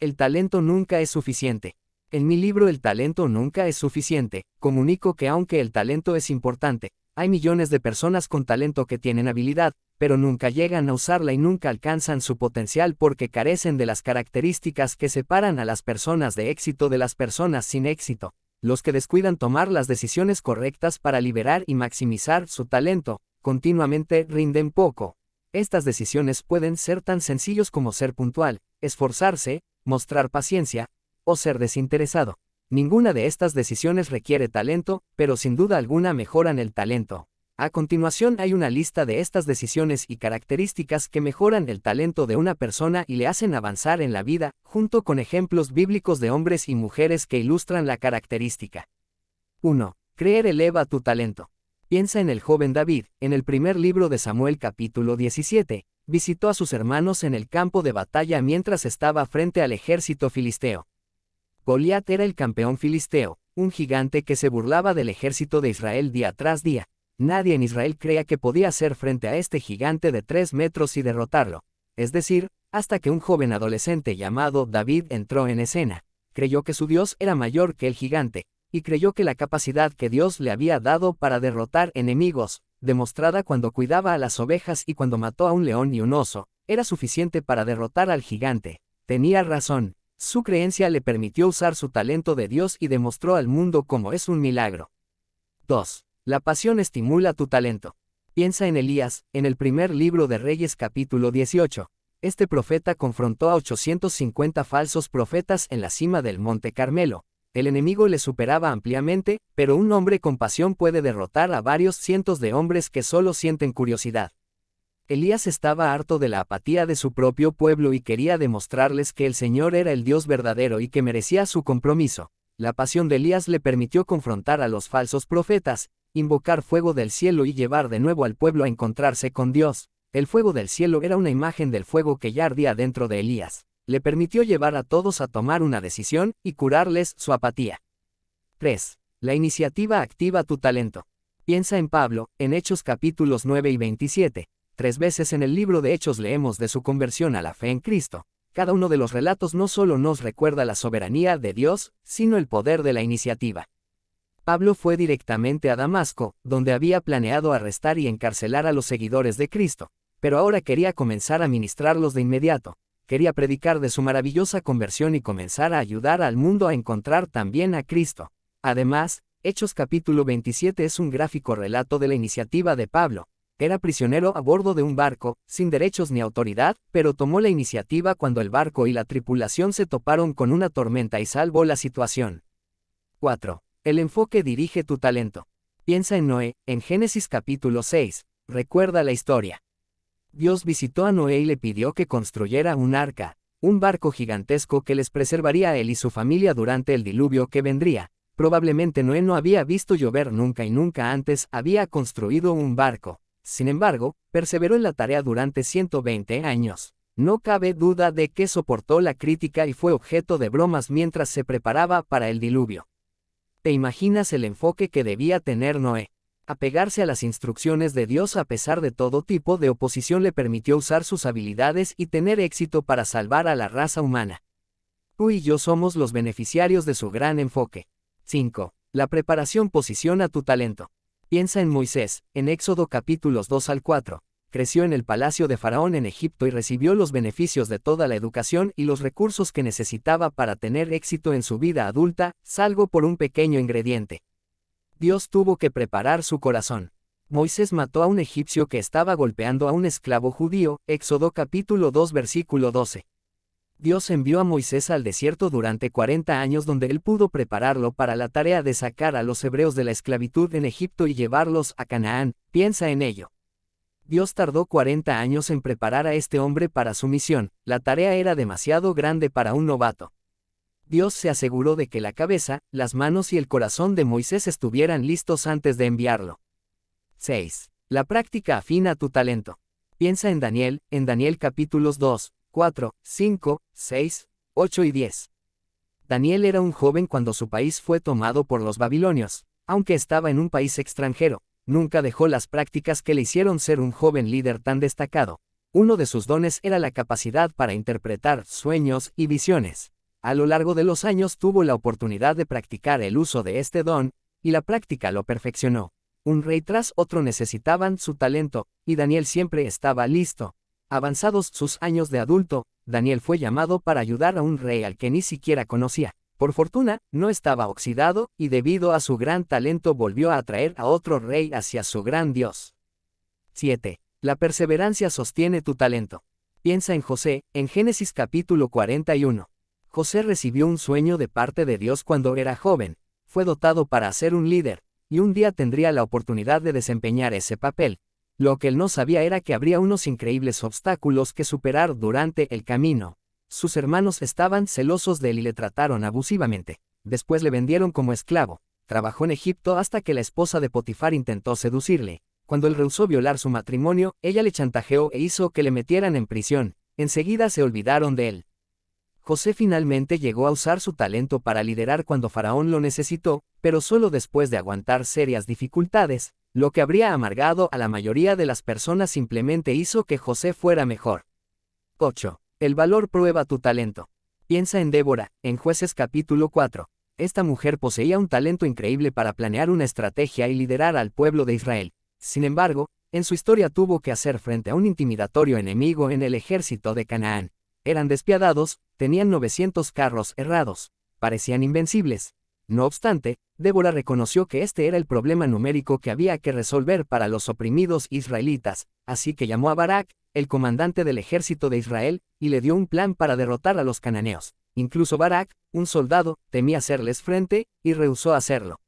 El talento nunca es suficiente. En mi libro El talento nunca es suficiente, comunico que aunque el talento es importante, hay millones de personas con talento que tienen habilidad, pero nunca llegan a usarla y nunca alcanzan su potencial porque carecen de las características que separan a las personas de éxito de las personas sin éxito. Los que descuidan tomar las decisiones correctas para liberar y maximizar su talento, continuamente rinden poco. Estas decisiones pueden ser tan sencillos como ser puntual, esforzarse, mostrar paciencia, o ser desinteresado. Ninguna de estas decisiones requiere talento, pero sin duda alguna mejoran el talento. A continuación hay una lista de estas decisiones y características que mejoran el talento de una persona y le hacen avanzar en la vida, junto con ejemplos bíblicos de hombres y mujeres que ilustran la característica. 1. Creer eleva tu talento. Piensa en el joven David, en el primer libro de Samuel capítulo 17, visitó a sus hermanos en el campo de batalla mientras estaba frente al ejército filisteo. Goliat era el campeón filisteo, un gigante que se burlaba del ejército de Israel día tras día. Nadie en Israel creía que podía hacer frente a este gigante de 3 metros y derrotarlo. Es decir, hasta que un joven adolescente llamado David entró en escena. Creyó que su Dios era mayor que el gigante, y creyó que la capacidad que Dios le había dado para derrotar enemigos, demostrada cuando cuidaba a las ovejas y cuando mató a un león y un oso, era suficiente para derrotar al gigante. Tenía razón. Su creencia le permitió usar su talento de Dios y demostró al mundo cómo es un milagro. 2. La pasión estimula tu talento. Piensa en Elías, en el primer libro de Reyes capítulo 18. Este profeta confrontó a 850 falsos profetas en la cima del Monte Carmelo. El enemigo le superaba ampliamente, pero un hombre con pasión puede derrotar a varios cientos de hombres que solo sienten curiosidad. Elías estaba harto de la apatía de su propio pueblo y quería demostrarles que el Señor era el Dios verdadero y que merecía su compromiso. La pasión de Elías le permitió confrontar a los falsos profetas, invocar fuego del cielo y llevar de nuevo al pueblo a encontrarse con Dios. El fuego del cielo era una imagen del fuego que ya ardía dentro de Elías. Le permitió llevar a todos a tomar una decisión y curarles su apatía. 3. La iniciativa activa tu talento. Piensa en Pablo, en Hechos capítulos 9 y 27. 3 veces en el libro de Hechos leemos de su conversión a la fe en Cristo. Cada uno de los relatos no solo nos recuerda la soberanía de Dios, sino el poder de la iniciativa. Pablo fue directamente a Damasco, donde había planeado arrestar y encarcelar a los seguidores de Cristo, pero ahora quería comenzar a ministrarlos de inmediato. Quería predicar de su maravillosa conversión y comenzar a ayudar al mundo a encontrar también a Cristo. Además, Hechos capítulo 27 es un gráfico relato de la iniciativa de Pablo. Era prisionero a bordo de un barco, sin derechos ni autoridad, pero tomó la iniciativa cuando el barco y la tripulación se toparon con una tormenta y salvó la situación. 4. El enfoque dirige tu talento. Piensa en Noé, en Génesis capítulo 6, recuerda la historia. Dios visitó a Noé y le pidió que construyera un arca, un barco gigantesco que les preservaría a él y su familia durante el diluvio que vendría. Probablemente Noé no había visto llover nunca y nunca antes había construido un barco. Sin embargo, perseveró en la tarea durante 120 años. No cabe duda de que soportó la crítica y fue objeto de bromas mientras se preparaba para el diluvio. ¿Te imaginas el enfoque que debía tener Noé? Apegarse a las instrucciones de Dios a pesar de todo tipo de oposición le permitió usar sus habilidades y tener éxito para salvar a la raza humana. Tú y yo somos los beneficiarios de su gran enfoque. 5. La preparación posiciona tu talento. Piensa en Moisés, en Éxodo capítulos 2 al 4. Creció en el palacio de Faraón en Egipto y recibió los beneficios de toda la educación y los recursos que necesitaba para tener éxito en su vida adulta, salvo por un pequeño ingrediente. Dios tuvo que preparar su corazón. Moisés mató a un egipcio que estaba golpeando a un esclavo judío, Éxodo capítulo 2 versículo 12. Dios envió a Moisés al desierto durante 40 años donde él pudo prepararlo para la tarea de sacar a los hebreos de la esclavitud en Egipto y llevarlos a Canaán. Piensa en ello. Dios tardó 40 años en preparar a este hombre para su misión. La tarea era demasiado grande para un novato. Dios se aseguró de que la cabeza, las manos y el corazón de Moisés estuvieran listos antes de enviarlo. 6. La práctica afina tu talento. Piensa en Daniel capítulos 2, 4, 5, 6, 8 y 10. Daniel era un joven cuando su país fue tomado por los babilonios. Aunque estaba en un país extranjero, nunca dejó las prácticas que le hicieron ser un joven líder tan destacado. Uno de sus dones era la capacidad para interpretar sueños y visiones. A lo largo de los años tuvo la oportunidad de practicar el uso de este don, y la práctica lo perfeccionó. Un rey tras otro necesitaban su talento, y Daniel siempre estaba listo. Avanzados sus años de adulto, Daniel fue llamado para ayudar a un rey al que ni siquiera conocía. Por fortuna, no estaba oxidado, y debido a su gran talento volvió a atraer a otro rey hacia su gran Dios. 7. La perseverancia sostiene tu talento. Piensa en José, en Génesis capítulo 41. José recibió un sueño de parte de Dios cuando era joven. Fue dotado para ser un líder, y un día tendría la oportunidad de desempeñar ese papel. Lo que él no sabía era que habría unos increíbles obstáculos que superar durante el camino. Sus hermanos estaban celosos de él y le trataron abusivamente. Después le vendieron como esclavo. Trabajó en Egipto hasta que la esposa de Potifar intentó seducirle. Cuando él rehusó violar su matrimonio, ella le chantajeó e hizo que le metieran en prisión. Enseguida se olvidaron de él. José finalmente llegó a usar su talento para liderar cuando Faraón lo necesitó, pero solo después de aguantar serias dificultades. Lo que habría amargado a la mayoría de las personas simplemente hizo que José fuera mejor. 8. El valor prueba tu talento. Piensa en Débora, en Jueces capítulo 4. Esta mujer poseía un talento increíble para planear una estrategia y liderar al pueblo de Israel. Sin embargo, en su historia tuvo que hacer frente a un intimidatorio enemigo en el ejército de Canaán. Eran despiadados, tenían 900 carros errados, parecían invencibles. No obstante, Débora reconoció que este era el problema numérico que había que resolver para los oprimidos israelitas, así que llamó a Barak, el comandante del ejército de Israel, y le dio un plan para derrotar a los cananeos. Incluso Barak, un soldado, temía hacerles frente, y rehusó hacerlo.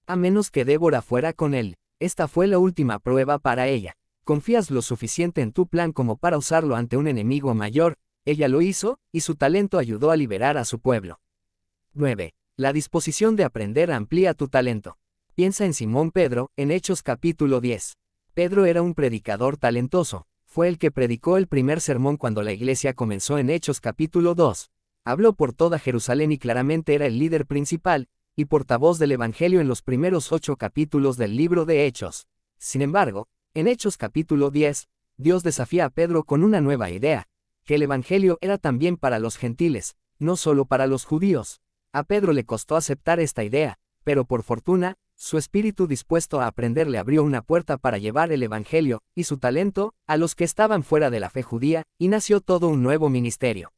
A menos que Débora fuera con él, esta fue la última prueba para ella. ¿Confías lo suficiente en tu plan como para usarlo ante un enemigo mayor? Ella lo hizo, y su talento ayudó a liberar a su pueblo. 9. La disposición de aprender amplía tu talento. Piensa en Simón Pedro, en Hechos capítulo 10. Pedro era un predicador talentoso. Fue el que predicó el primer sermón cuando la iglesia comenzó en Hechos capítulo 2. Habló por toda Jerusalén y claramente era el líder principal, y portavoz del Evangelio en los primeros 8 capítulos del libro de Hechos. Sin embargo, en Hechos capítulo 10, Dios desafía a Pedro con una nueva idea, que el Evangelio era también para los gentiles, no solo para los judíos. A Pedro le costó aceptar esta idea, pero por fortuna, su espíritu dispuesto a aprender le abrió una puerta para llevar el Evangelio, y su talento, a los que estaban fuera de la fe judía, y nació todo un nuevo ministerio.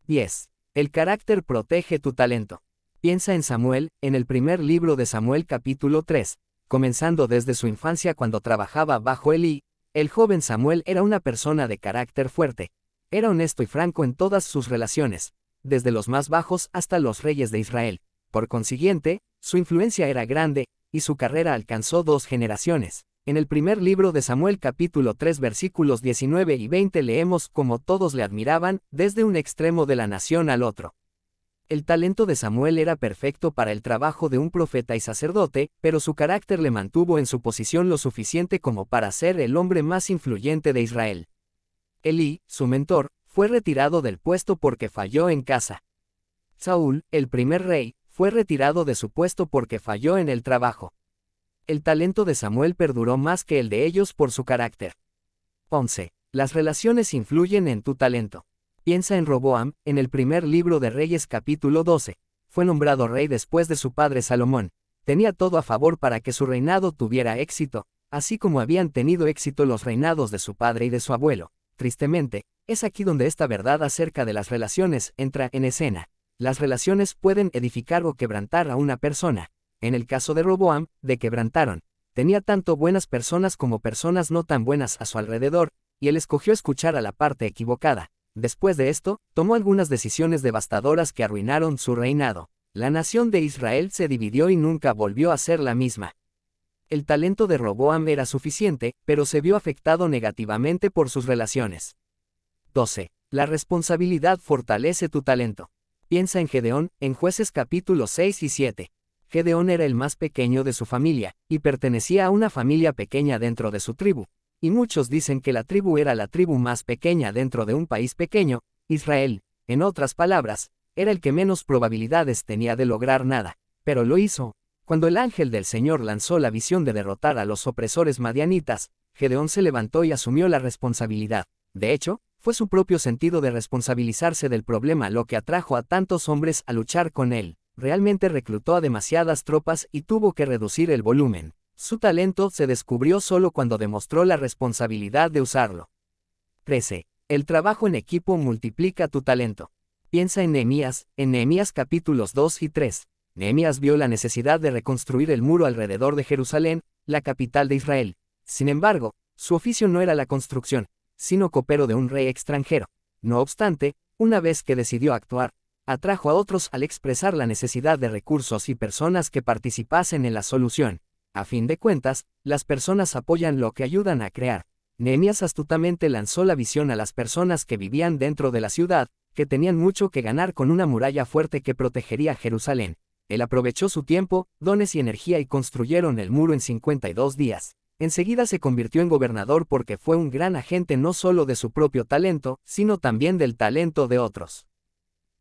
10. El carácter protege tu talento. Piensa en Samuel, en el primer libro de Samuel capítulo 3, comenzando desde su infancia cuando trabajaba bajo Elí. El joven Samuel era una persona de carácter fuerte. Era honesto y franco en todas sus relaciones, desde los más bajos hasta los reyes de Israel. Por consiguiente, su influencia era grande, y su carrera alcanzó 2 generaciones. En el primer libro de Samuel capítulo 3 versículos 19 y 20 leemos cómo todos le admiraban, desde un extremo de la nación al otro. El talento de Samuel era perfecto para el trabajo de un profeta y sacerdote, pero su carácter le mantuvo en su posición lo suficiente como para ser el hombre más influyente de Israel. Elí, su mentor, fue retirado del puesto porque falló en casa. Saúl, el primer rey, fue retirado de su puesto porque falló en el trabajo. El talento de Samuel perduró más que el de ellos por su carácter. 11. Las relaciones influyen en tu talento. Piensa en Roboam, en el primer libro de Reyes capítulo 12. Fue nombrado rey después de su padre Salomón. Tenía todo a favor para que su reinado tuviera éxito, así como habían tenido éxito los reinados de su padre y de su abuelo. Tristemente, es aquí donde esta verdad acerca de las relaciones entra en escena. Las relaciones pueden edificar o quebrantar a una persona. En el caso de Roboam, de quebrantaron. Tenía tanto buenas personas como personas no tan buenas a su alrededor, y él escogió escuchar a la parte equivocada. Después de esto, tomó algunas decisiones devastadoras que arruinaron su reinado. La nación de Israel se dividió y nunca volvió a ser la misma. El talento de Roboam era suficiente, pero se vio afectado negativamente por sus relaciones. 12. La responsabilidad fortalece tu talento. Piensa en Gedeón, en Jueces capítulos 6 y 7. Gedeón era el más pequeño de su familia, y pertenecía a una familia pequeña dentro de su tribu. Y muchos dicen que la tribu era la tribu más pequeña dentro de un país pequeño, Israel. En otras palabras, era el que menos probabilidades tenía de lograr nada. Pero lo hizo. Cuando el ángel del Señor lanzó la visión de derrotar a los opresores madianitas, Gedeón se levantó y asumió la responsabilidad. De hecho, fue su propio sentido de responsabilizarse del problema lo que atrajo a tantos hombres a luchar con él. Realmente reclutó a demasiadas tropas y tuvo que reducir el volumen. Su talento se descubrió solo cuando demostró la responsabilidad de usarlo. 13. El trabajo en equipo multiplica tu talento. Piensa en Nehemías capítulos 2 y 3. Nehemías vio la necesidad de reconstruir el muro alrededor de Jerusalén, la capital de Israel. Sin embargo, su oficio no era la construcción, sino copero de un rey extranjero. No obstante, una vez que decidió actuar, atrajo a otros al expresar la necesidad de recursos y personas que participasen en la solución. A fin de cuentas, las personas apoyan lo que ayudan a crear. Nehemías astutamente lanzó la visión a las personas que vivían dentro de la ciudad, que tenían mucho que ganar con una muralla fuerte que protegería Jerusalén. Él aprovechó su tiempo, dones y energía y construyeron el muro en 52 días. Enseguida se convirtió en gobernador porque fue un gran agente no solo de su propio talento, sino también del talento de otros.